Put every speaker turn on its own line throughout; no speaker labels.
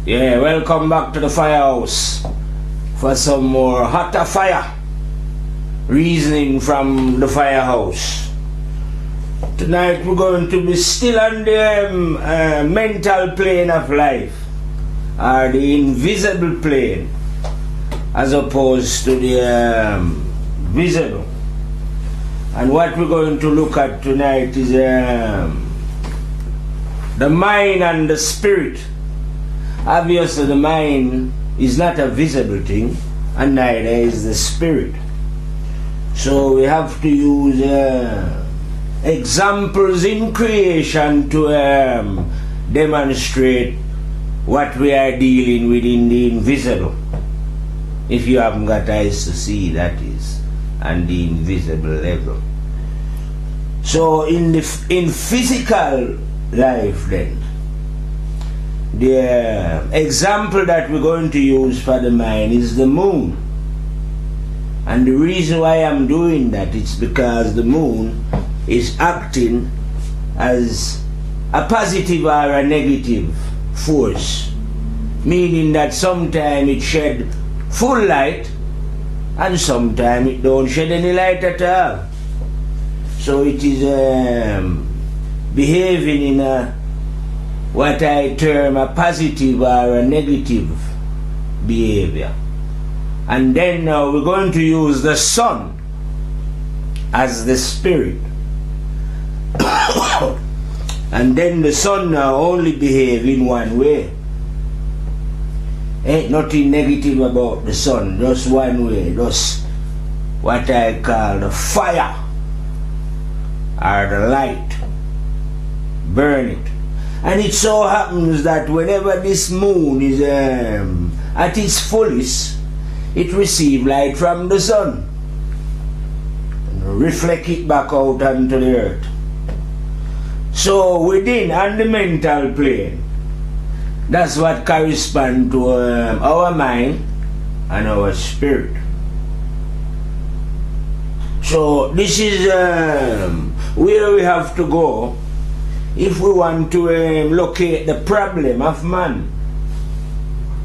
Yeah, welcome back to the firehouse for some more hotter fire reasoning from the firehouse. Tonight we're going to be still on the mental plane of life, or the invisible plane, as opposed to the visible. And what we're going to look at tonight is the mind and the spirit. Obviously the mind is not a visible thing, and neither is the spirit. So we have to use examples in creation to demonstrate what we are dealing with in the invisible. If you haven't got eyes to see, that is, and the invisible level. So in physical life then, the example that we're going to use for the mind is the moon. And the reason why I'm doing that is because the moon is acting as a positive or a negative force, meaning that sometimes it shed full light and sometimes it don't shed any light at all. So it is behaving in a what I term a positive or a negative behavior. And then now we're going to use the sun as the spirit. And then the sun now only behave in one way. Ain't nothing negative about the sun, just one way, just what I call the fire or the light. Burn it. And it so happens that whenever this moon is at its fullest, it receives light from the sun and reflect it back out onto the earth. So within, on the mental plane, that's what corresponds to our mind and our spirit. So this is where we have to go if we want to locate the problem of man.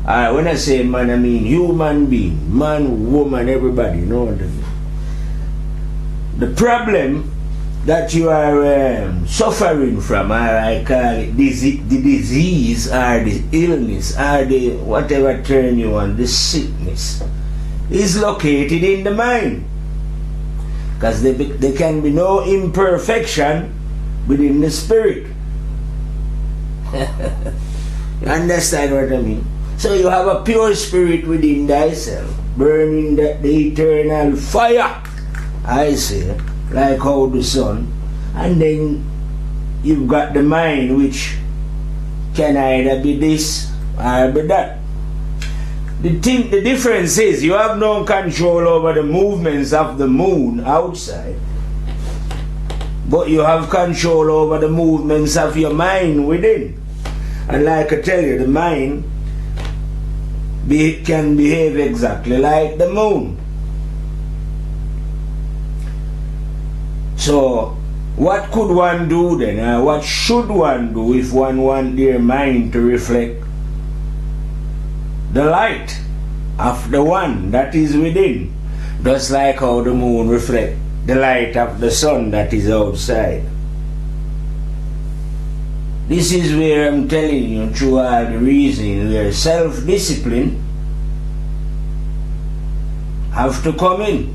When I say man, I mean human being, man, woman, everybody, you know what I mean? The problem that you are suffering from, or I call it the disease, or the illness, or the whatever term you want, the sickness, is located in the mind. Because there can be no imperfection within the spirit. You understand what I mean? So you have a pure spirit within thyself, burning the eternal fire, I say, like how the sun. And then you've got the mind, which can either be this or be that. The difference is you have no control over the movements of the moon outside, but you have control over the movements of your mind within. And like I tell you, the mind can behave exactly like the moon. So what could one do then? What should one do if one wants their mind to reflect the light of the one that is within, just like how the moon reflects the light of the sun that is outside? This is where I'm telling you, through all the reasoning, where self-discipline have to come in.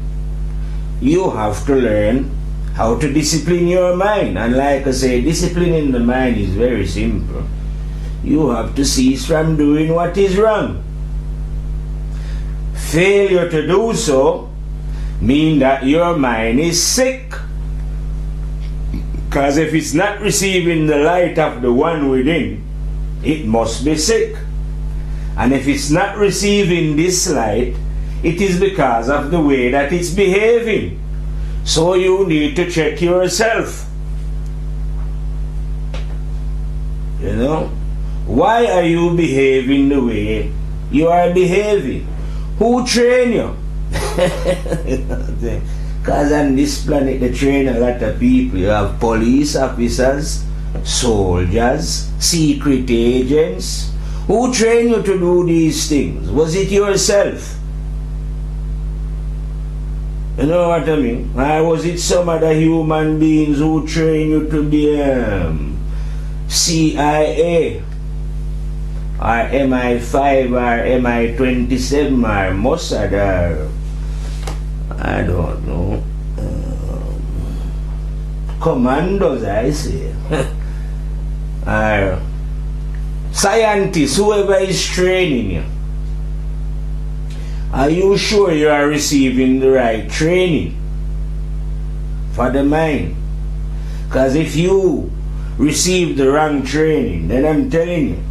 You have to learn how to discipline your mind. And like I say, disciplining the mind is very simple. You have to cease from doing what is wrong. Failure to do so means that your mind is sick. Because if it's not receiving the light of the one within, it must be sick. And if it's not receiving this light, it is because of the way that it's behaving. So you need to check yourself. You know? Why are you behaving the way you are behaving? Who trained you? Because on this planet they train a lot of people. You have police officers, soldiers, secret agents, Who trained you to do these things? Was it yourself? You know what I mean? Or was it some other human beings who trained you to be CIA or MI5 or MI27 or Mossad or I don't know, commandos, I say, or scientists, whoever is training you? Are you sure you are receiving the right training for the mind? Because if you receive the wrong training, then I'm telling you,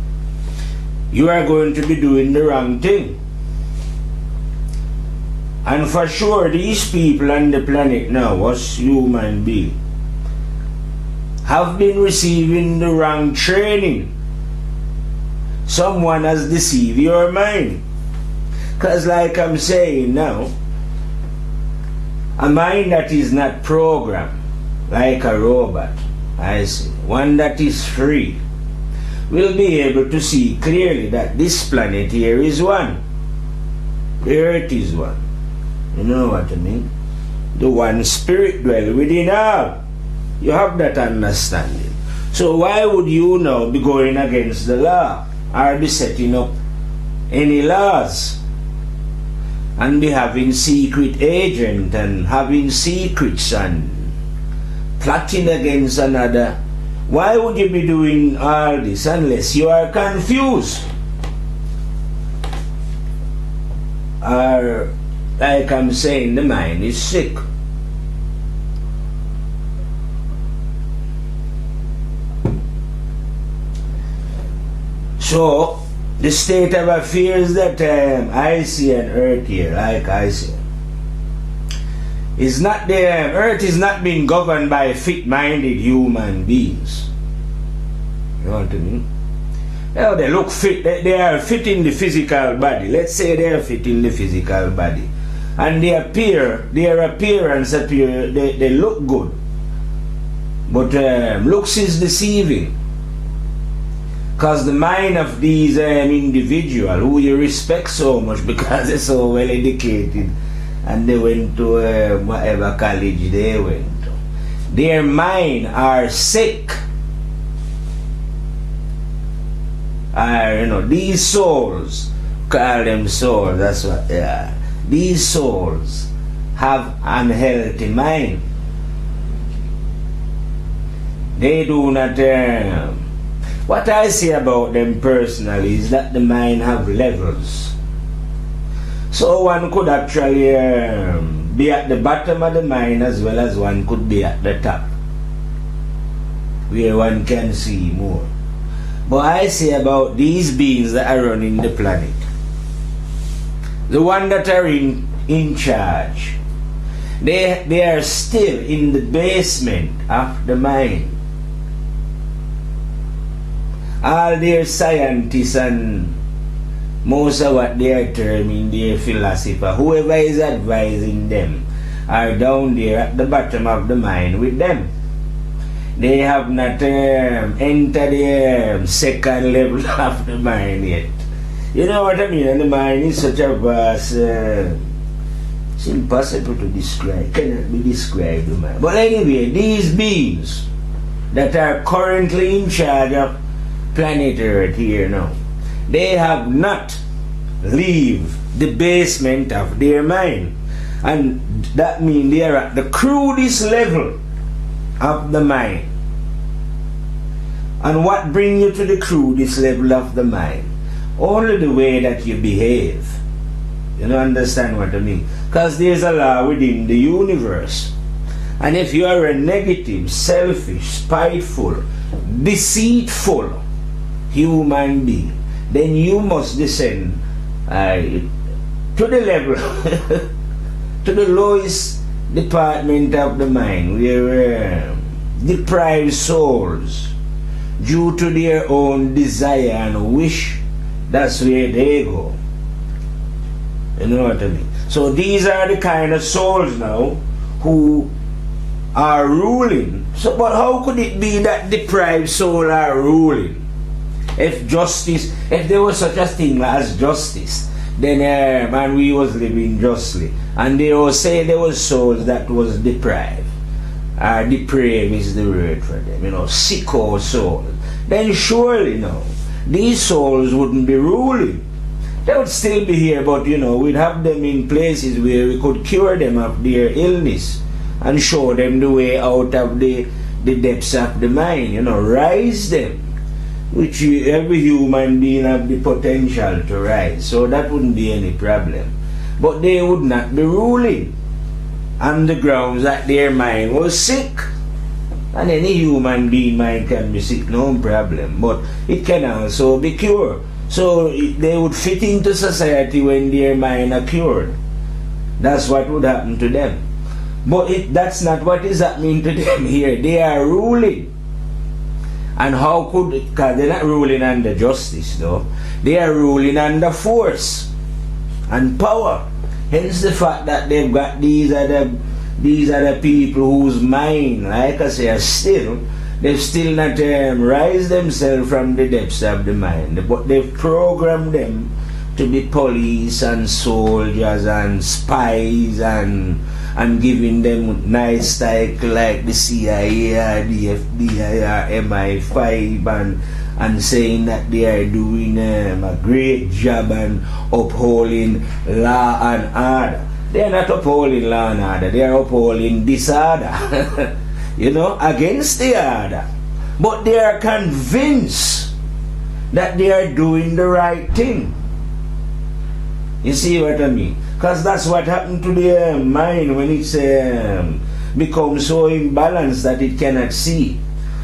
you are going to be doing the wrong thing. And for sure, these people on the planet now, us human beings, have been receiving the wrong training. Someone has deceived your mind. Because like I'm saying now, a mind that is not programmed, like a robot, I see, one that is free, will be able to see clearly that this planet here is one. The earth is one. You know what I mean? The one spirit dwell within all. You have that understanding. So why would you now be going against the law or be setting up any laws and be having secret agent and having secrets and plotting against another? Why would you be doing all this unless you are confused? Or like I'm saying, the mind is sick. So, the state of affairs that I see on earth here, like I see, is not the earth is not being governed by fit-minded human beings. You know what I mean? Well, they look fit, they are fit in the physical body. Let's say they are fit in the physical body. And their appearance appear, they look good. But looks is deceiving. Because the mind of these individuals who you respect so much because they're so well educated and they went to whatever college they went to, their mind are sick. These souls, call them souls, that's what they are. These souls have unhealthy mind. They do not what I say about them personally is that the mind have levels. So one could actually be at the bottom of the mind as well as one could be at the top, where one can see more. But I say about these beings that are running the planet, the ones that are in charge, they are still in the basement of the mind. All their scientists and most of what they are terming their philosopher, whoever is advising them, are down there at the bottom of the mind with them. They have not entered the second level of the mind yet. You know what I mean? And the mind is such a vast, it's impossible to describe, cannot be described. The mind. But anyway, these beings that are currently in charge of planet Earth here now, they have not leave the basement of their mind, and that means they are at the crudest level of the mind. And what brings you to the crudest level of the mind? Only the way that you behave. You don't understand what I mean? Because there's a law within the universe, and if you are a negative, selfish, spiteful, deceitful human being, then you must descend to the level to the lowest department of the mind, where deprived souls, due to their own desire and wish, that's where they go. You know what I mean? So these are the kind of souls now who are ruling. So, but how could it be that deprived souls are ruling? If there was such a thing as justice, then man, we was living justly. And they will say there was souls that was deprived. Depraved is the word for them, sicko souls. Then surely, these souls wouldn't be ruling. They would still be here, but we'd have them in places where we could cure them of their illness and show them the way out of the depths of the mind, rise them, which every human being have the potential to rise. So that wouldn't be any problem. But they would not be ruling on the grounds that their mind was sick. And any human being mind can be sick, no problem. But it can also be cured. So they would fit into society when their mind are cured. That's what would happen to them. But that's not what is happening to them here. They are ruling. And how could, because they're not ruling under justice though. They are ruling under force and power. Hence the fact that they've got these are the people whose mind, like I say, they've still not raised themselves from the depths of the mind. But they've programmed them to be police and soldiers and spies and giving them nice title like the CIA or the FBI or MI5 and saying that they are doing a great job and upholding law and order. They are not upholding law and order, they are upholding disorder, against the order. But they are convinced that they are doing the right thing. You see what I mean? Because that's what happened to the mind when it's becomes so imbalanced that it cannot see.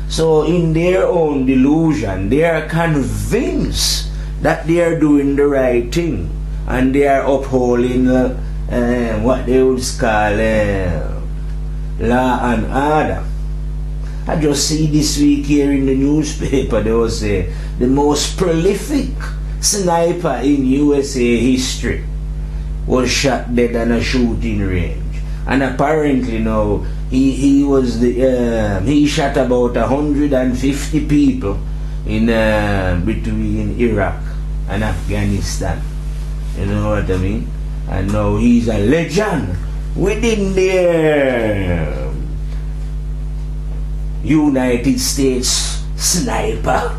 So in their own delusion, they are convinced that they are doing the right thing. And they are upholding what they would call law and order. I just see this week here in the newspaper, there was the most prolific sniper in USA history was shot dead on a shooting range. And apparently now he shot about 150 people in between Iraq and Afghanistan. You know what I mean? And now he's a legend within the United States sniper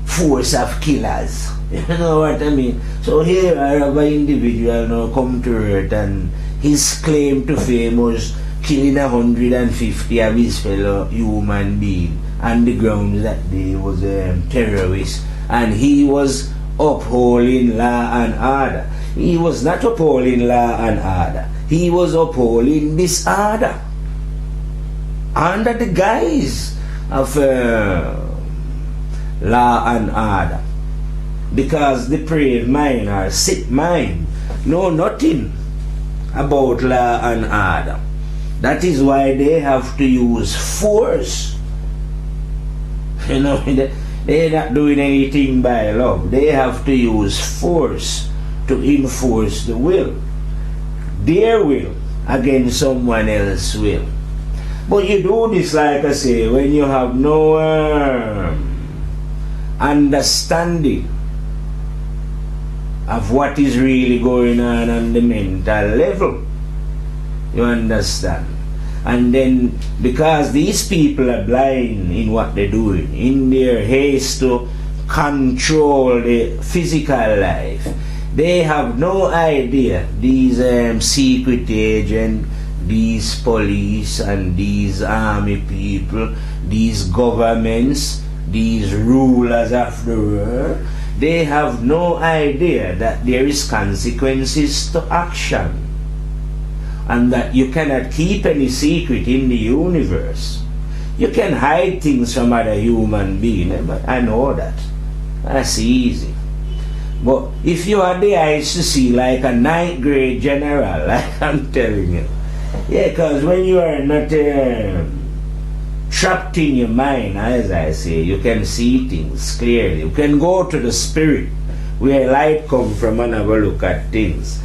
force of killers. You know what I mean? So here I have an individual now come to earth, and his claim to fame was killing 150 of his fellow human beings on the grounds that they was terrorists, and he was upholding law and order. He was not upholding law and order. He was upholding disorder under the guise of law and order. Because the depraved mind or sick mind know nothing about law and order. That is why they have to use force. They're not doing anything by love. They have to use force to enforce the will. Their will against someone else's will. But you do this, like I say, when you have no understanding of what is really going on the mental level. You understand? And then, because these people are blind in what they're doing, in their haste to control the physical life, they have no idea, these secret agents, these police and these army people, these governments, these rulers of the world, they have no idea that there is consequences to action, and that you cannot keep any secret in the universe. You can hide things from other human beings. I know that. That's easy. But if you had the eyes to see like a 9th grade general, like I'm telling you, yeah, because when you are not trapped in your mind, as I say, you can see things clearly. You can go to the spirit where light comes from and have a look at things.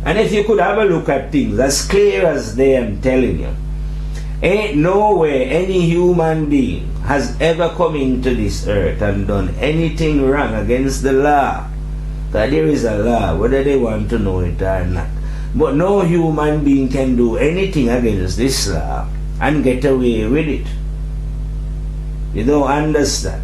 And if you could have a look at things as clear as they am telling you, Ain't no way any human being has ever come into this earth and done anything wrong against the law. Because there is a law, whether they want to know it or not. But no human being can do anything against this law and get away with it. You don't understand.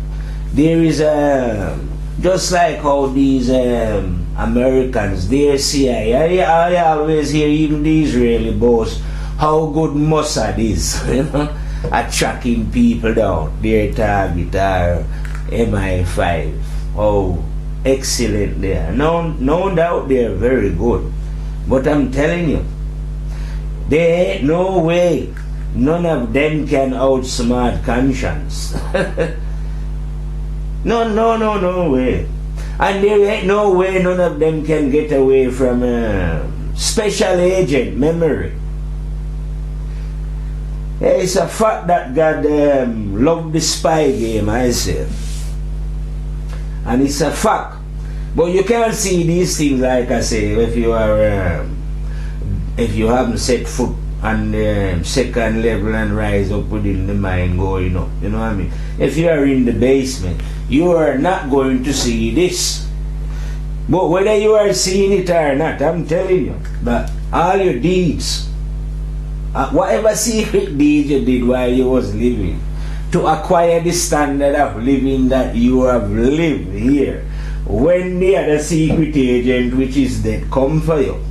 There is a, just like how these Americans, their CIA, I always hear even the Israeli boast how good Mossad is, you know, at tracking people down, their target are MI5. Oh, excellent they are. No doubt they are very good. But I'm telling you, there ain't no way none of them can outsmart conscience. No way. And there ain't no way none of them can get away from special agent memory. It's a fact that God loved the spy game, I say. And it's a fact. But you can't see these things, like I say, if you are, if you haven't set foot on the second level and rise up within the mind going up. You know what I mean? If you are in the basement, you are not going to see this. But whether you are seeing it or not, I'm telling you that all your deeds, whatever secret deeds you did while you was living, to acquire the standard of living that you have lived here, when the other secret agent, which is dead, come for you,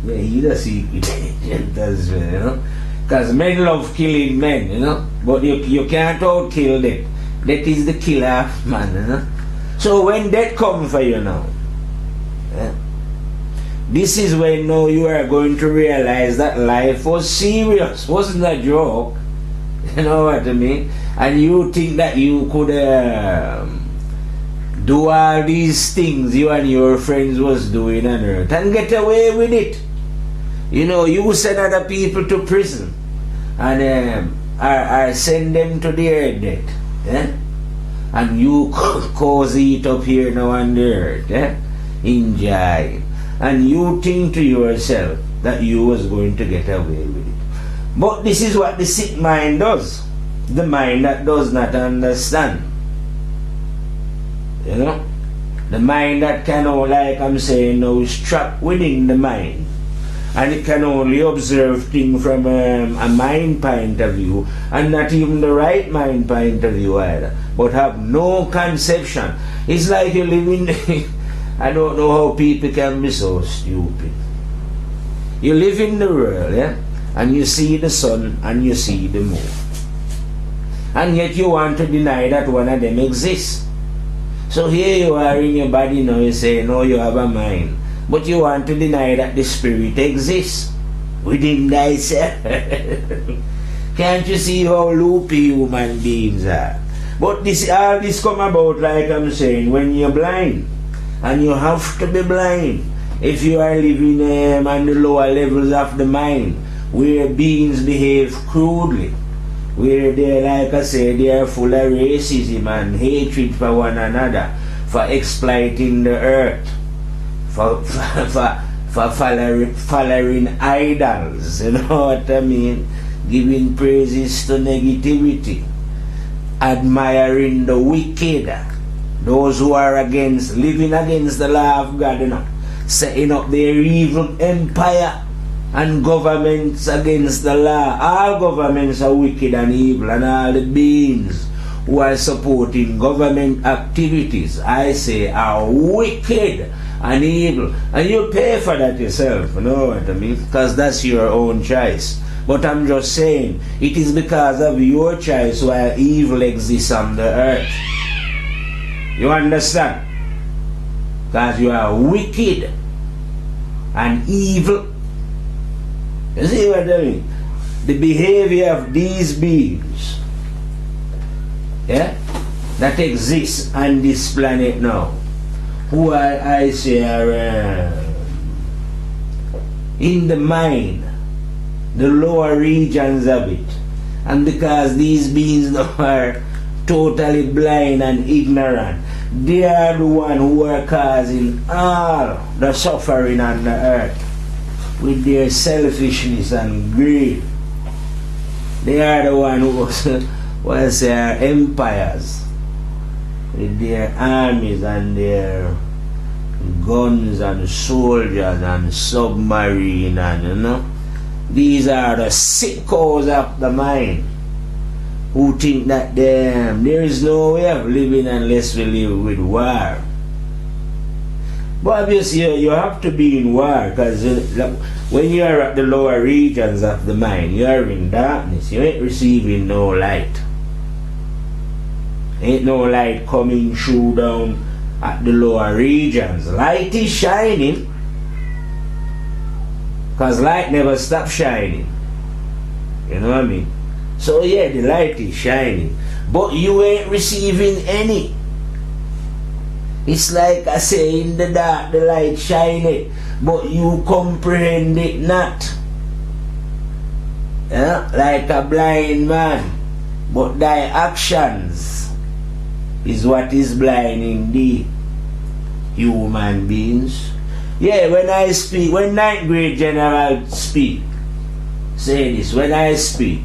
yeah, he's a secret agent as well, you know. Because men love killing men, you know. But you can't out-kill them. That is the killer of man, you know. So when that come for you now, yeah, this is when now you are going to realize that life was serious, wasn't a joke. You know what I mean? And you think that you could do all these things you and your friends was doing on earth and get away with it. You know, you send other people to prison and or send them to their death. Yeah? And you cause it up here now on the earth. Yeah? Enjoy. And you think to yourself that you was going to get away with it. But this is what the sick mind does. The mind that does not understand. You know? The mind that cannot, like I'm saying now, is trapped within the mind. And it can only observe things from a mind point of view, and not even the right mind point of view either, but have no conception. It's like you live in the I don't know how people can be so stupid. You live in the world, yeah? And you see the sun and you see the moon. And yet you want to deny that one of them exists. So here you are in your body now, you say, no, you have a mind. But you want to deny that the spirit exists within thyself. Can't you see how loopy human beings are? But all this come about, like I'm saying, when you're blind. And you have to be blind if you are living on the lower levels of the mind, where beings behave crudely, where they, like I say, they are full of racism and hatred for one another, for exploiting the earth, for following idols, you know what I mean? Giving praises to negativity, admiring the wicked, those who are against, living against the law of God, you know, setting up their evil empire and governments against the law. All governments are wicked and evil, and all the beings who are supporting government activities, I say, are wicked and evil. And you pay for that yourself, you know what I mean? Because that's your own choice. But I'm just saying, it is because of your choice why evil exists on the earth. You understand? Because you are wicked and evil. You see what I mean? The behavior of these beings, yeah, that exists on this planet now, who I say are in the mind, the lower regions of it. And because these beings now are totally blind and ignorant, they are the ones who are causing all the suffering on the earth with their selfishness and greed. They are the one who was empires with their armies and their guns and soldiers and submarine and these are the sickos of the mind who think that there is no way of living unless we live with war. But obviously you have to be in war, because when you are at the lower regions of the mind, you are in darkness. You ain't receiving no light. Ain't no light coming through down at the lower regions. Light is shining, because light never stops shining. You know what I mean? So yeah, the light is shining, but you ain't receiving any. It's like I say, in the dark the light shineth, but you comprehend it not. Yeah? Like a blind man, but thy actions is what is blinding thee, human beings. Yeah, when I speak, when 9th grade general speak, say this, when I speak,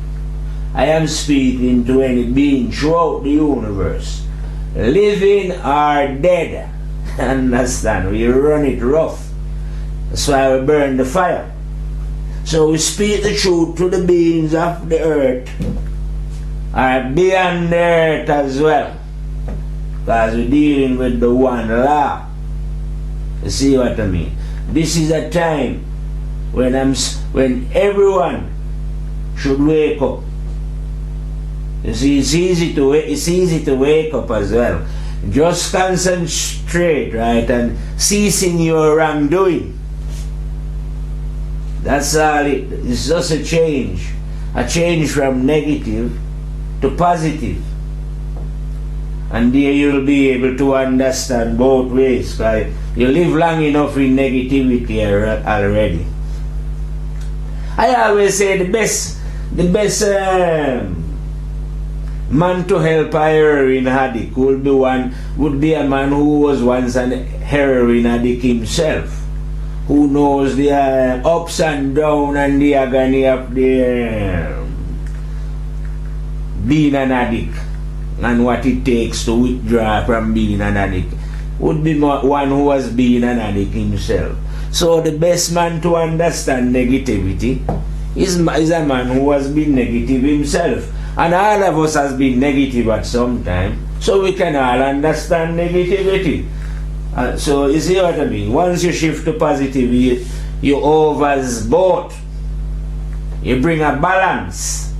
I am speaking to any being throughout the universe, living or dead. Understand? We run it rough. That's why we burn the fire. So we speak the truth to the beings of the earth, or beyond the earth as well, because we're dealing with the one law. You see what I mean? This is a time when everyone should wake up. You see, it's easy to wake up as well. Just concentrate, right, and ceasing your wrongdoing. That's all. It's just a change from negative to positive, and there you'll be able to understand both ways. Because you live long enough in negativity already. I always say the best man to help a heroin addict would be a man who was once an heroin addict himself, who knows the ups and downs and the agony of being an addict and what it takes to withdraw from being an addict. Would be one who has been an addict himself. So the best man to understand negativity is a man who has been negative himself. And all of us has been negative at some time, so we can all understand negativity. So you see what I mean? Once you shift to positivity, you overs both. You bring a balance.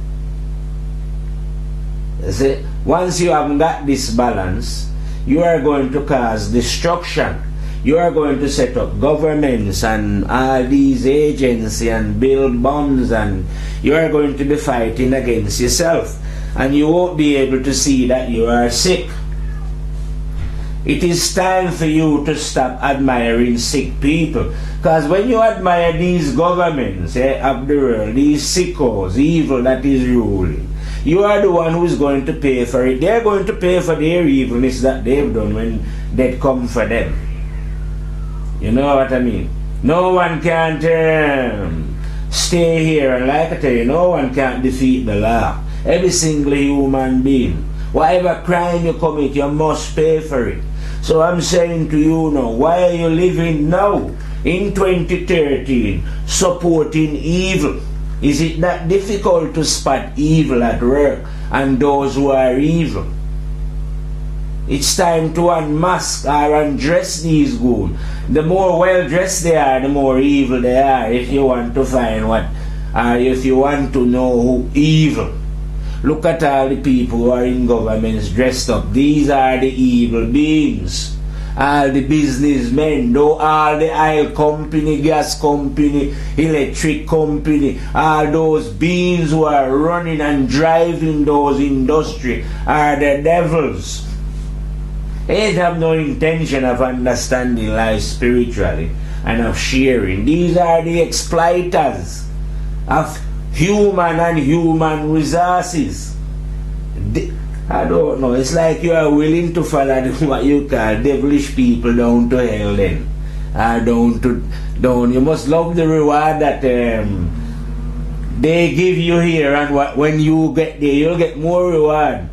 You see? Once you haven't got this balance, you are going to cause destruction. You are going to set up governments and all these agencies and build bombs, and you are going to be fighting against yourself, and you won't be able to see that you are sick. It is time for you to stop admiring sick people, because when you admire these governments of the world, these sickos, evil that is ruling, you are the one who is going to pay for it. They are going to pay for their evilness that they've done when death come for them. You know what I mean? No one can't stay here, and like I tell you, no one can't defeat the law. Every single human being, whatever crime you commit, you must pay for it. So I'm saying to you now, why are you living now in 2013 supporting evil? Is it that difficult to spot evil at work and those who are evil? It's time to unmask or undress these goons. The more well dressed they are, the more evil they are. If you want to find if you want to know who evil, look at all the people who are in governments dressed up. These are the evil beings. All the businessmen, all the oil company, gas company, electric company, all those beings who are running and driving those industries are the devils. They have no intention of understanding life spiritually and of sharing. These are the exploiters of human and human resources. I don't know, it's like you are willing to follow what you call devilish people down to hell then. You must love the reward that they give you here, and when you get there, you'll get more reward.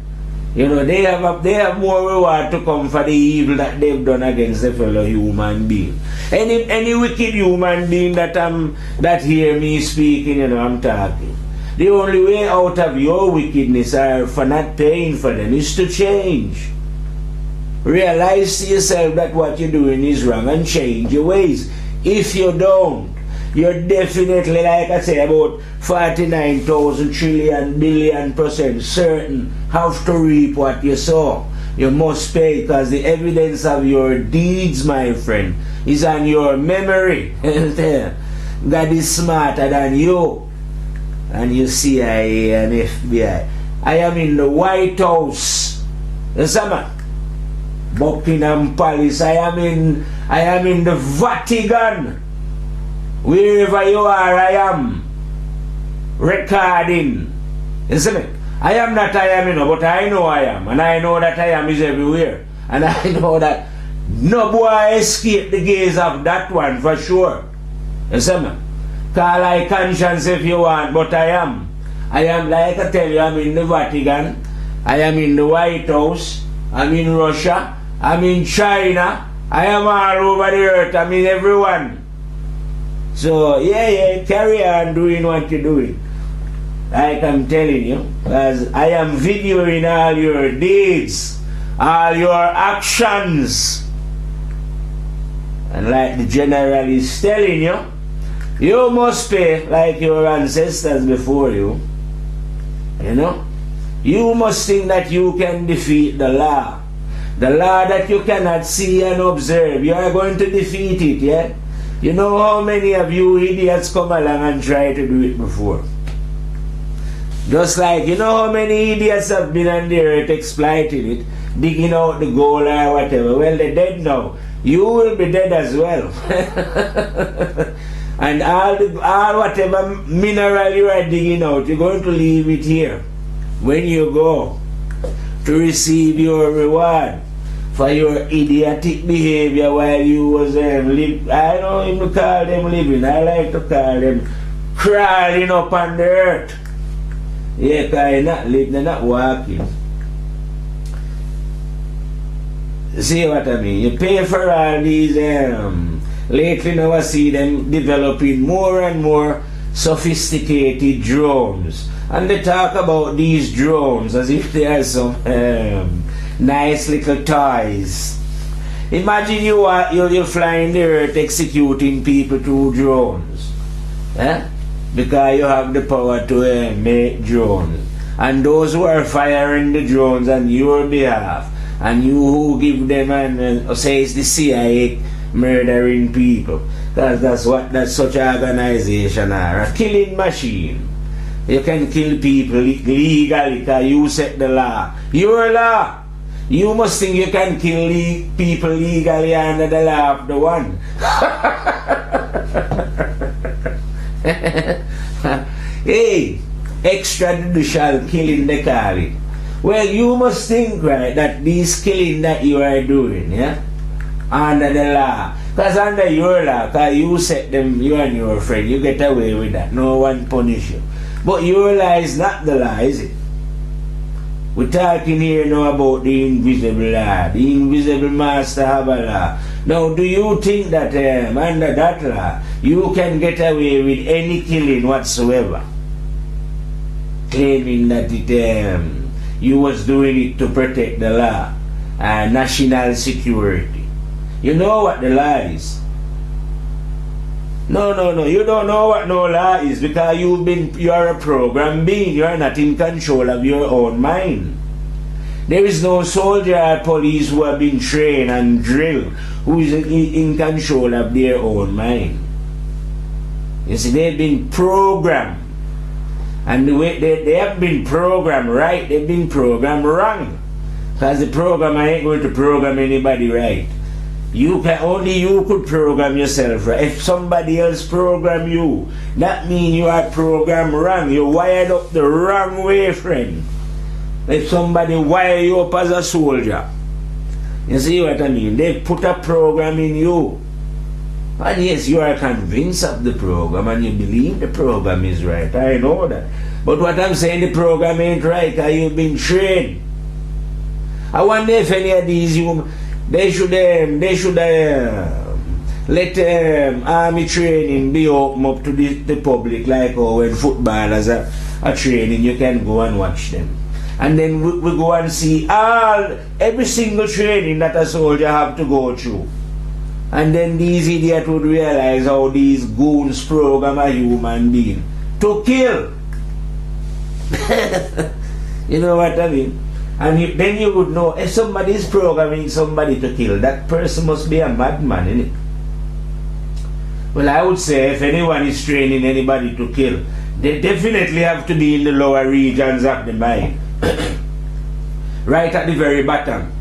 You know, they have more reward to come for the evil that they've done against the fellow human being. Any wicked human being that hear me speaking, you know, I'm talking. The only way out of your wickedness or for not paying for them is to change. Realize to yourself that what you're doing is wrong and change your ways. If you don't, you're definitely, like I say, about 49,000 trillion billion % certain have to reap what you sow. You must pay, because the evidence of your deeds, my friend, is on your memory. God is smarter than you. And you CIA and FBI. I am in the White House. Buckingham Palace. I am in the Vatican. Wherever you are, I am recording. You see me? I am not I am, you know, but I know I am. And I know that I am is everywhere. And I know that no boy escape the gaze of that one for sure. You see me? Call I conscience if you want, but I am. I am, like I tell you, I'm in the Vatican. I am in the White House. I'm in Russia. I'm in China. I am all over the earth. I'm in everyone. So, yeah, carry on doing what you're doing. Like I'm telling you, because I am videoing all your deeds, all your actions. And like the general is telling you, you must pay like your ancestors before you. You know? You must think that you can defeat the law. The law that you cannot see and observe. You are going to defeat it, yeah? You know how many of you idiots come along and try to do it before? Just like, you know how many idiots have been on the earth exploiting it, digging out the gold or whatever. Well, they're dead now. You will be dead as well. And all whatever mineral you are digging out, you're going to leave it here when you go to receive your reward for your idiotic behavior while you was living. I don't even call them living. I like to call them crawling up on the earth. Yeah, because they're not living, they're not walking. See what I mean? You pay for all these, lately now I see them developing more and more sophisticated drones. And they talk about these drones as if they are some nice little toys. Imagine you're flying the earth executing people through drones. Because you have the power to make drones. And those who are firing the drones on your behalf, and you who give them and say it's the CIA murdering people. That's what such organization are. A killing machine. You can kill people legally because you set the law. Your law. You must think you can kill people legally under the law of the one. Hey, extrajudicial killing they call it. Well, you must think, right, that this killing that you are doing, yeah, under the law, because under your law, because you set them, you and your friend, you get away with that. No one punish you. But your law is not the law, is it? We're talking here now about the invisible law, the invisible master have a law. Now, do you think that under that law, you can get away with any killing whatsoever? Claiming that you was doing it to protect the law and national security. You know what the law is. No. You don't know what no law is because you are a program being. You are not in control of your own mind. There is no soldier or police who have been trained and drilled who is in control of their own mind. You see, they've been programmed. And the way they have been programmed right, they've been programmed wrong. Because the programmer ain't going to program anybody right. Only you could program yourself right. If somebody else program you, that means you are programmed wrong. You're wired up the wrong way, friend. If somebody wire you up as a soldier, you see what I mean? They put a program in you. And yes, you are convinced of the program and you believe the program is right. I know that. But what I'm saying, the program ain't right. Are you been trained? I wonder if any of these humans, they should let army training be open up to the public, like when footballers are training, you can go and watch them. And then we go and see every single training that a soldier have to go through. And then these idiots would realize how these goons program a human being to kill. You know what I mean? And then you would know if somebody is programming somebody to kill, that person must be a madman, innit? Well, I would say if anyone is training anybody to kill, they definitely have to be in the lower regions of the mind. Right at the very bottom,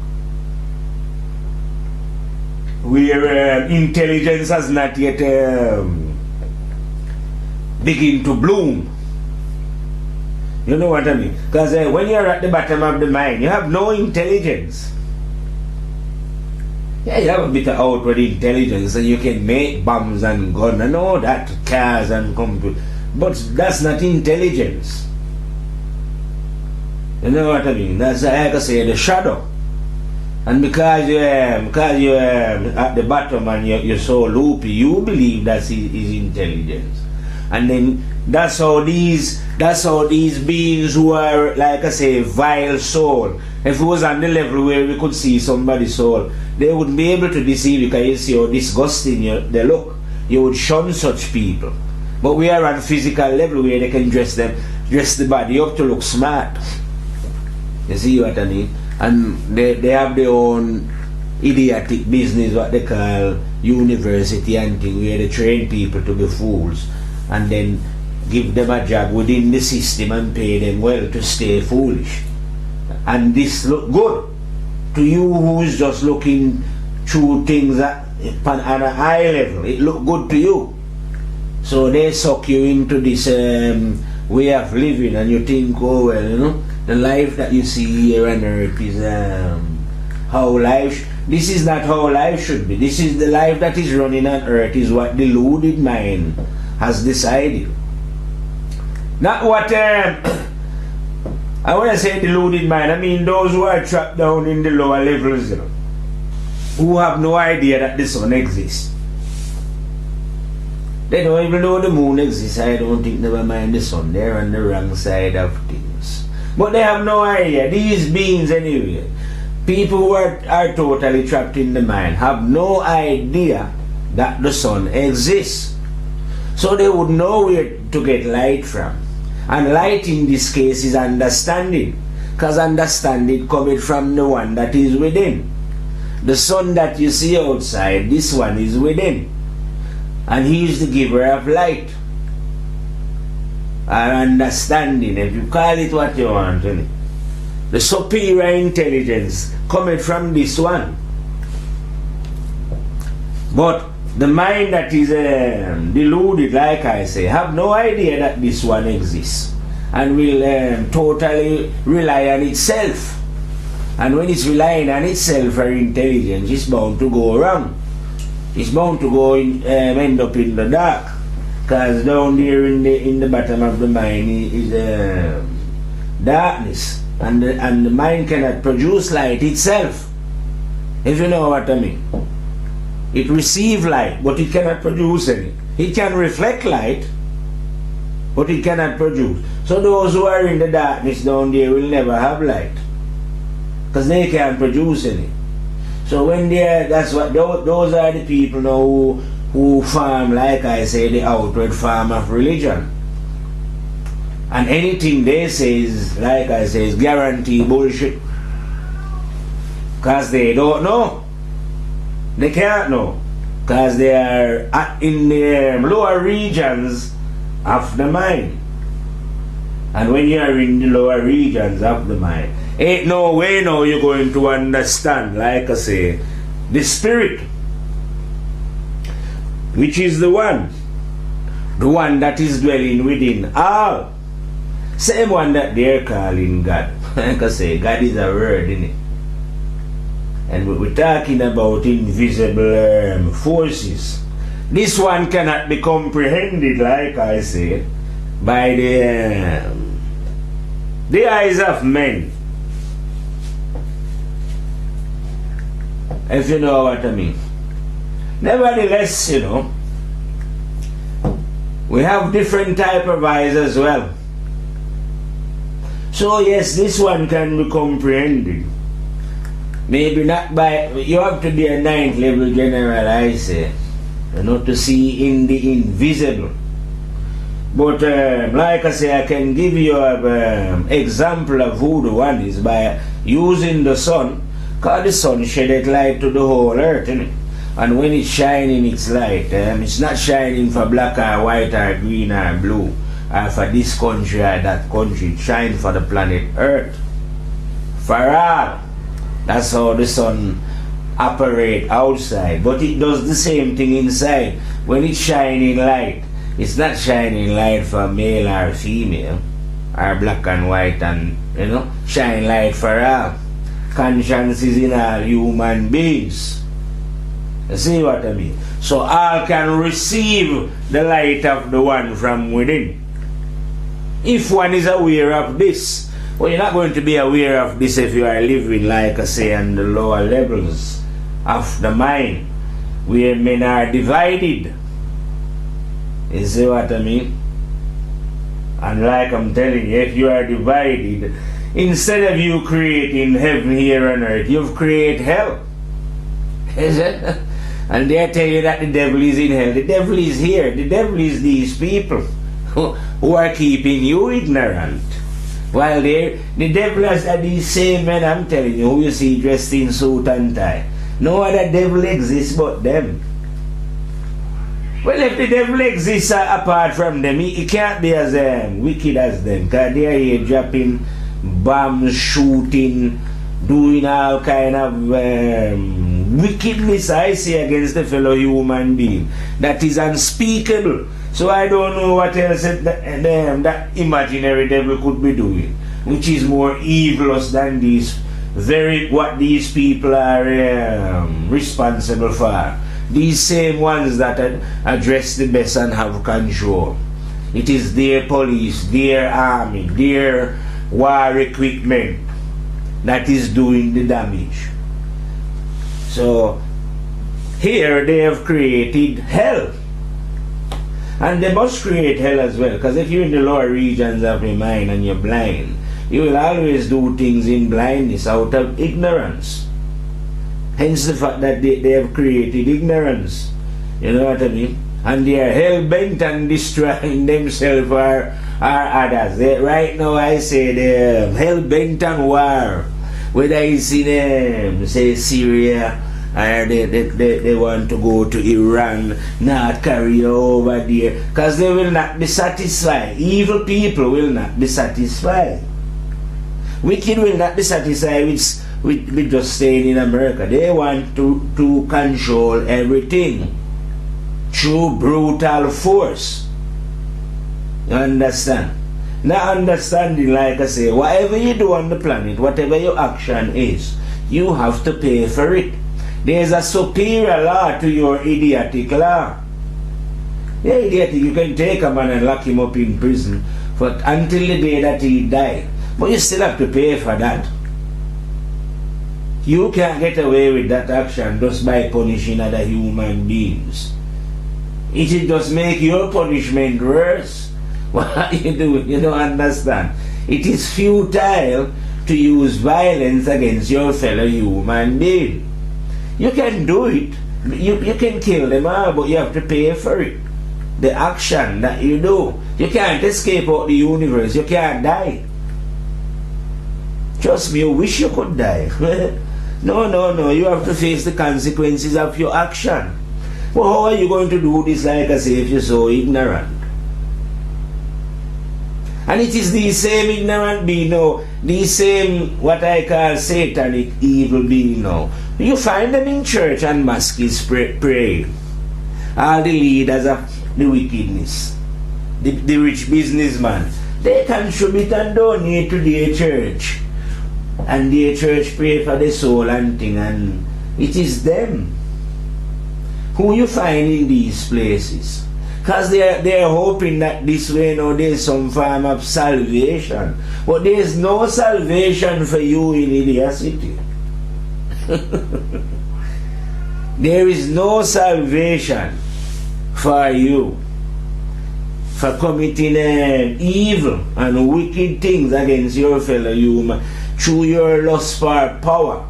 where intelligence has not yet begin to bloom. You know what I mean? Because when you're at the bottom of the mind, you have no intelligence. Yeah, you have a bit of outward intelligence and you can make bombs and guns and all that, cars and computers. But that's not intelligence. You know what I mean? That's like I say, the shadow. And because you're at the bottom and you're so loopy, you believe that's his intelligence. And then that's how these beings who are, like I say, vile soul, if it was on the level where we could see somebody's soul, they wouldn't be able to deceive you because you see how disgusting they look. You would shun such people. But we are on physical level where they can dress the body up to look smart. You see what I mean? And they have their own idiotic business, what they call university and thing, where they train people to be fools and then give them a job within the system and pay them well to stay foolish. And this look good to you who's just looking through things at a high level. It look good to you. So they suck you into this way of living and you think, oh well, you know, the life that you see here on earth is how life this is not how life should be. This is the life that is running on earth, is what deluded mind has decided. Not what I want to say deluded mind, I mean those who are trapped down in the lower levels, you know, who have no idea that the sun exists. They don't even know the moon exists. I don't think, never mind the sun. They're on the wrong side of things. But they have no idea. These beings anyway, people who are totally trapped in the mind, have no idea that the sun exists. So they would know where to get light from. And light in this case is understanding. Because understanding coming from the one that is within. The sun that you see outside, this one is within. And he is the giver of light. And understanding, if you call it what you want, the superior intelligence coming from this one. But the mind that is deluded, like I say, have no idea that this one exists and will totally rely on itself. And when it's relying on itself for intelligence, it's bound to go wrong. It's bound to go end up in the dark, because down there in the bottom of the mind is darkness, and the mind cannot produce light itself, if you know what I mean. It receives light, but it cannot produce any. It can reflect light, but it cannot produce. So those who are in the darkness down there will never have light, because they can't produce any. So when that's what those are the people now who farm, like I say, the outward farm of religion. And anything they say is, like I say, is guaranteed bullshit. Because they don't know. They can't know. Because they are in the lower regions of the mind. And when you are in the lower regions of the mind, ain't no way now you're going to understand, like I say, the spirit, which is the one that is dwelling within all. Same one that they're calling God. Like I say, God is a word, innit? And we're talking about invisible forces. This one cannot be comprehended, like I said, by the eyes of men. If you know what I mean. Nevertheless, you know, we have different type of eyes as well. So yes, this one can be comprehended. Maybe not by, you have to be a 9th level general, I say, you know, to see in the invisible. But like I say, I can give you an example of who the one is by using the sun, because the sun sheddeth light to the whole earth, innit? And when it's shining its light, it's not shining for black or white or green or blue, or for this country or that country. It shines for the planet Earth. For all. That's how the sun operates outside. But it does the same thing inside. When it's shining light, it's not shining light for male or female, or black and white, and, you know, shine light for all. Conscience is in all human beings. You see what I mean? So all can receive the light of the one from within. If one is aware of this, well, you're not going to be aware of this if you are living, like I say, on the lower levels of the mind, where men are divided. You see what I mean? And like I'm telling you, if you are divided, instead of you creating heaven here on earth, you've created hell. Is it? And they tell you that the devil is in hell. The devil is here. The devil is these people who are keeping you ignorant. While the devil is these same men, I'm telling you, who you see dressed in suit and tie. No other devil exists but them. Well, if the devil exists apart from them, he can't be as wicked as them, because they are here dropping bombs, shooting, doing all kind of wickedness, I say, against the fellow human being. That is unspeakable. So I don't know what else that imaginary devil could be doing, which is more evilous than what these people are responsible for. These same ones that address the best and have control. It is their police, their army, their war equipment that is doing the damage. So here they have created hell. And they must create hell as well, because if you're in the lower regions of your mind and you're blind, you will always do things in blindness out of ignorance. Hence the fact that they have created ignorance. You know what I mean? And they are hell-bent on destroying themselves or others. Right now I say they're hell-bent on war. Whether it's in, say, Syria, or they want to go to Iran, North Korea over there, because they will not be satisfied. Evil people will not be satisfied. Wicked will not be satisfied with just staying in America. They want to control everything through brutal force. You understand? Now understanding, like I say, whatever you do on the planet, whatever your action is, you have to pay for it. There's a superior law to your idiotic law. The idiotic, you can take a man and lock him up in prison until the day that he died. But you still have to pay for that. You can't get away with that action just by punishing other human beings. It will just make your punishment worse. What are you doing? You don't understand. It is futile to use violence against your fellow human being. You can do it. You can kill them all, but you have to pay for it. The action that you do. You can't escape out the universe. You can't die. Trust me, you wish you could die. No. You have to face the consequences of your action. Well, how are you going to do this, like I say, if you're so ignorant? And it is these same ignorant being now, these same what I call satanic evil being now. You find them in church and mosques praying. All the leaders of the wickedness, the rich businessman, they contribute and donate to their church. And their church pray for the soul and thing, and it is them. who you find in these places. Because they're hoping that this way, you know, there's some form of salvation. But there's no salvation for you in idiocy. There is no salvation for you for committing evil and wicked things against your fellow human through your lust for power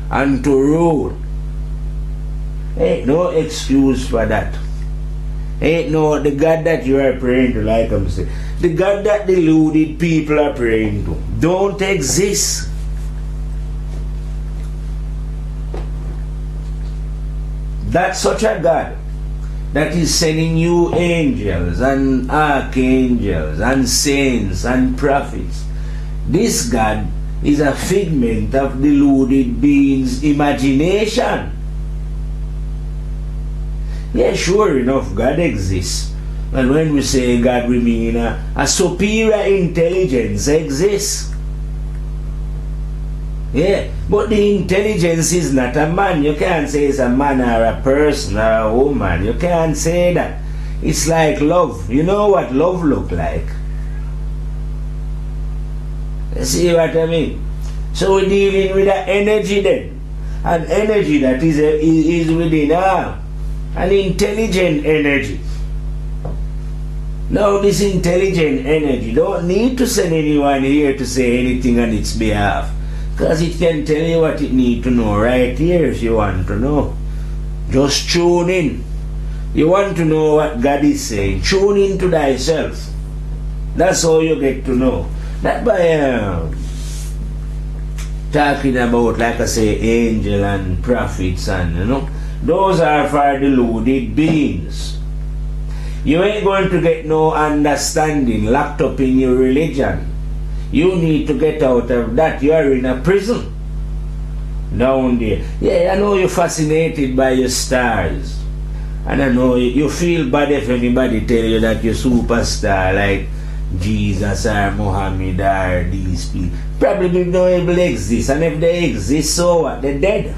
and to rule. Ain't no excuse for that. Ain't no, the God that you are praying to, like I'm saying, the God that deluded people are praying to, don't exist. That's such a God that is sending you angels and archangels and saints and prophets. This God is a figment of deluded beings' imagination. Yeah, sure enough, God exists. And when we say God, we mean a superior intelligence exists. Yeah, but the intelligence is not a man. You can't say it's a man or a person or a woman. You can't say that. It's like love. You know what love look like? You see what I mean? So we're dealing with an energy then. An energy that is within us. An intelligent energy. Now this intelligent energy don't need to send anyone here to say anything on its behalf, because it can tell you what it needs to know right here if you want to know. Just tune in. You want to know what God is saying, tune into thyself. That's how you get to know. Not by talking about, like I say, angel and prophets and, you know, those are for deluded beings. You ain't going to get no understanding locked up in your religion. You need to get out of that. You are in a prison down there. Yeah, I know you're fascinated by your stars. And I know you feel bad if anybody tell you that you're superstar like Jesus or Muhammad or these people. Probably don't even exist. And if they exist, so what? They're dead.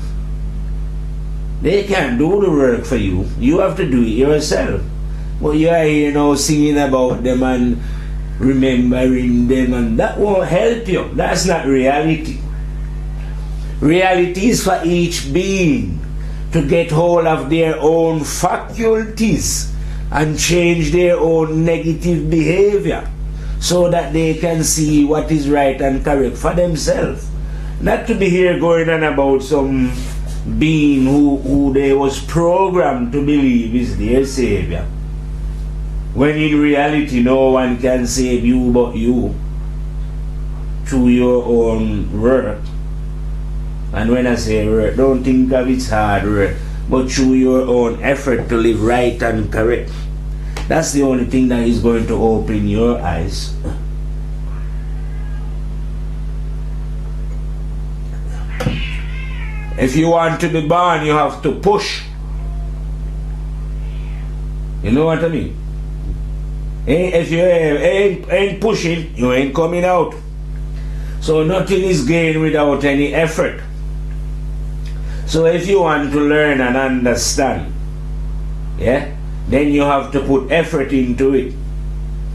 They can't do the work for you. You have to do it yourself. But you are here now singing about them and remembering them, and that won't help you. That's not reality. Reality is for each being to get hold of their own faculties and change their own negative behavior so that they can see what is right and correct for themselves. Not to be here going on about some being who they was programmed to believe is their savior, when in reality no one can save you but you through your own work. And when I say work, don't think of it's hard work, but through your own effort to live right and correct. That's the only thing that is going to open your eyes. If you want to be born, you have to push. You know what I mean? If you ain't pushing, you ain't coming out. So nothing is gained without any effort. So if you want to learn and understand, yeah, then you have to put effort into it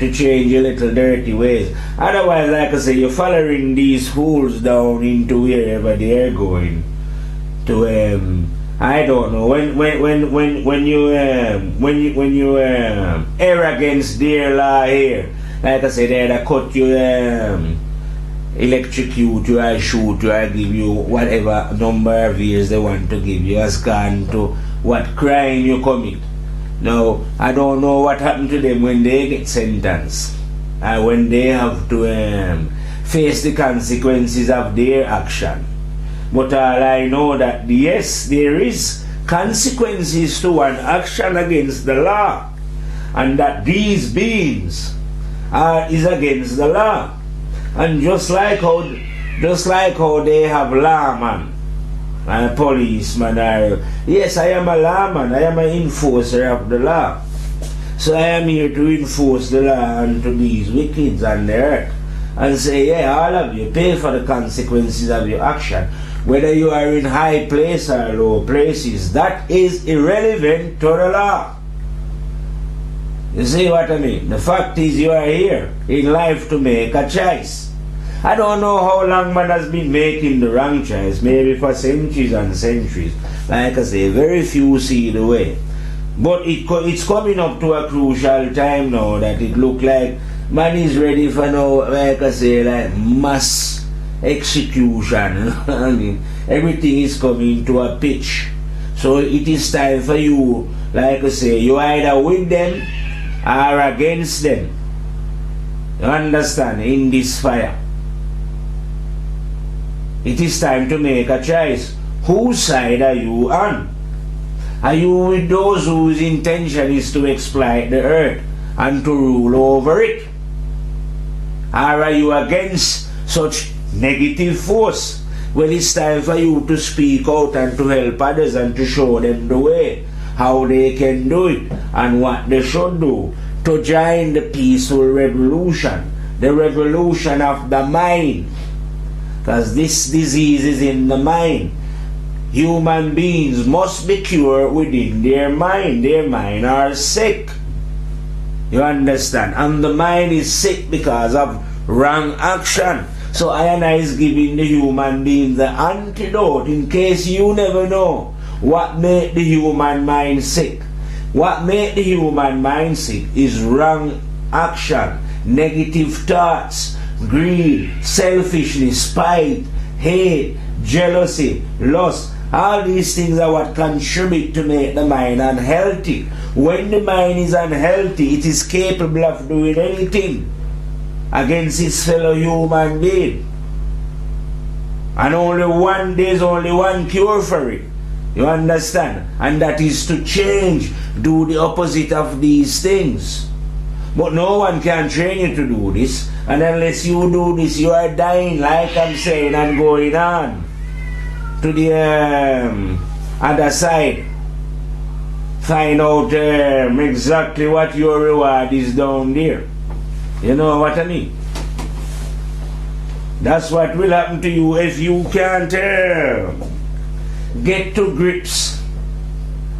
to change your little dirty ways. Otherwise, like I say, you're following these fools down into wherever they're going. To I don't know, when you err against their law here, like I said, they cut you, electrocute you, or shoot you, or give you whatever number of years they want to give you as gone to what crime you commit. Now, I don't know what happened to them when they get sentenced, when they have to face the consequences of their action. But all I know that yes, there is consequences to an action against the law, and that these beings is against the law. And just like how they have lawman and policeman, yes, I am a lawman, I am an enforcer of the law. So I am here to enforce the law unto these wickeds on the earth. and say, yeah, all of you pay for the consequences of your action. Whether you are in high place or low places, that is irrelevant to the law. You see what I mean? The fact is you are here in life to make a choice. I don't know how long man has been making the wrong choice, maybe for centuries and centuries. Like I say, very few see the way. But it's coming up to a crucial time now that it look like man is ready for now, like I say, like mass execution. I mean, everything is coming to a pitch. So it is time for you, like I say, you either with them or against them. You understand? In this fire. It is time to make a choice. Whose side are you on? Are you with those whose intention is to exploit the earth and to rule over it? Or are you against such negative force? Well, it's time for you to speak out and to help others and to show them the way, how they can do it and what they should do to join the peaceful revolution, the revolution of the mind. Because this disease is in the mind. Human beings must be cured within their mind. Their mind are sick. You understand? And the mind is sick because of wrong action. So I is giving the human being the antidote in case you never know what made the human mind sick. What made the human mind sick is wrong action, negative thoughts, greed, selfishness, spite, hate, jealousy, lust. All these things are what contribute to make the mind unhealthy. When the mind is unhealthy, it is capable of doing anything against its fellow human being. And there's only one cure for it. You understand? And that is to change, do the opposite of these things. But no one can train you to do this. And unless you do this, you are dying, like I'm saying, and going on to the other side. Find out exactly what your reward is down there. You know what I mean? That's what will happen to you if you can't get to grips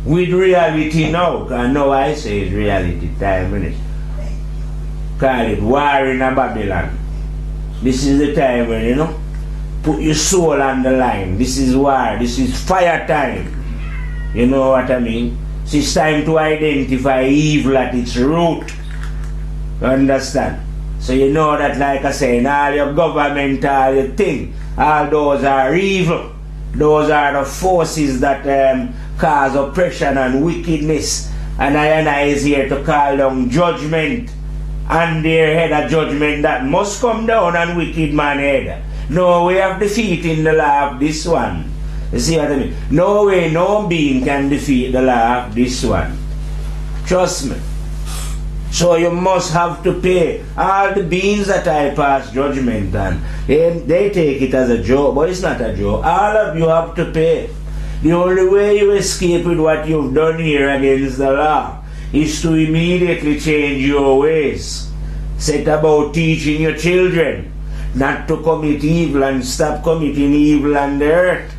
with reality now. Because now I say it's reality time, innit? Call it war in a Babylon. This is the time when, you know, put your soul on the line. This is war. This is fire time. You know what I mean? So it's time to identify evil at its root. You understand? So you know that, like I say, in all your government, all your thing, all those are evil. Those are the forces that cause oppression and wickedness. And I is here to call down judgment and their head, a judgment that must come down on wicked man head. No way of defeating the law of this one. You see what I mean? No way no being can defeat the law of this one. Trust me. So you must have to pay. All the beings that I pass judgment on, they take it as a joke, but it's not a joke. All of you have to pay. The only way you escape with what you've done here against the law is to immediately change your ways. Set about teaching your children not to commit evil and stop committing evil on the earth.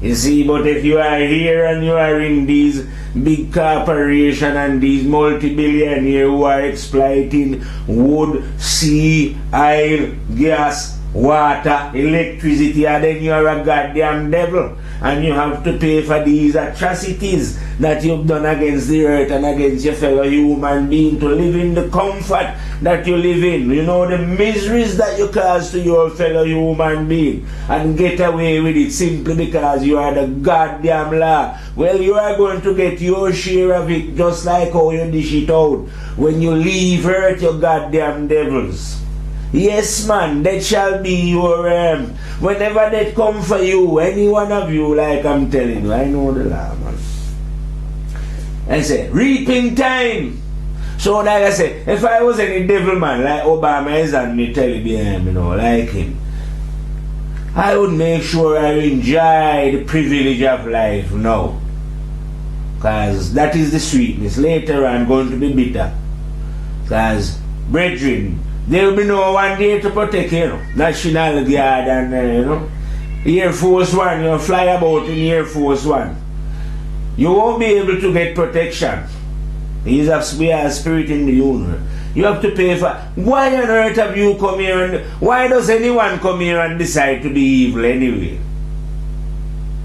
You see, but if you are here and you are in these big corporations and these multi-billionaires who are exploiting wood, sea, oil, gas, water, electricity, and then you are a goddamn devil and you have to pay for these atrocities that you've done against the earth and against your fellow human being to live in the comfort that you live in. You know the miseries that you cause to your fellow human being and get away with it simply because you are the goddamn law. Well, you are going to get your share of it just like how you dish it out when you leave earth, you goddamn devils. Yes, man, that shall be your whenever that come for you, any one of you, like I'm telling you, I know the law, man. I say, reaping time. So like I say, if I was any devil man like Obama is on me telling me, you know, like him, I would make sure I enjoy the privilege of life now. Because that is the sweetness. Later on going to be bitter. Because, brethren, There will be no one there to protect you, National Guard and, Air Force One. You fly about in Air Force One. You won't be able to get protection. We are a spirit in the universe. You have to pay for. Why on earth have you come here and why does anyone come here and decide to be evil anyway?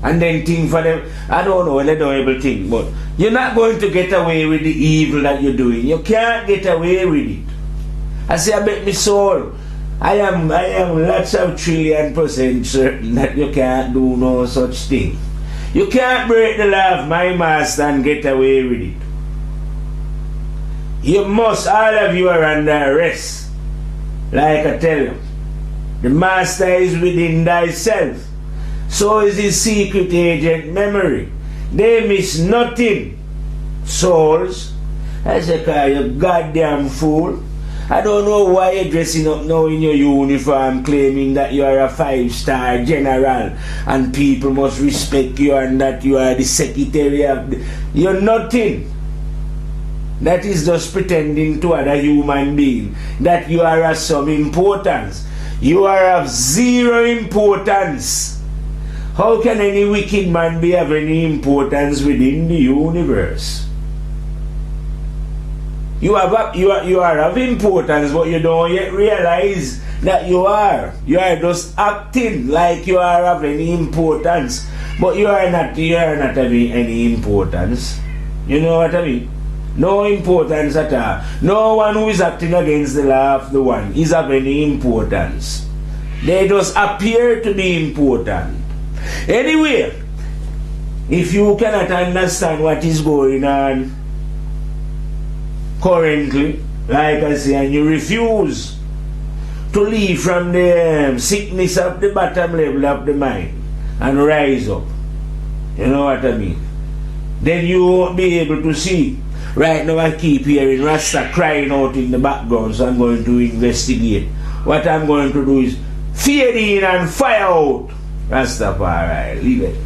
And then think for them. I don't know, they don't able to think, but you're not going to get away with the evil that you're doing. You can't get away with it. I say, I bet my soul. I am lots of trillion% certain that you can't do no such thing. You can't break the law of my master and get away with it. You must, all of you are under arrest. Like I tell you, the master is within thyself. So is his secret agent memory. They miss nothing. Souls. I say, call you goddamn fool. I don't know why you're dressing up now in your uniform claiming that you are a 5-star general and people must respect you and that you are the secretary of the... You're nothing. That is just pretending to other human being that you are of some importance. You are of zero importance. How can any wicked man be of any importance within the universe? You are of importance, but you don't yet realize that you are. You are just acting like you are of any importance, but you are not having any importance. You know what I mean? No importance at all. No one who is acting against the law of the one is of any importance. They just appear to be important. Anyway, if you cannot understand what is going on currently, like I say, and you refuse to leave from the sickness of the bottom level of the mind and rise up, you know what I mean, then you won't be able to see. Right now I keep hearing Rasta crying out in the background, so I'm going to investigate. What I'm going to do is fade in and fire out. Rastafari, leave it.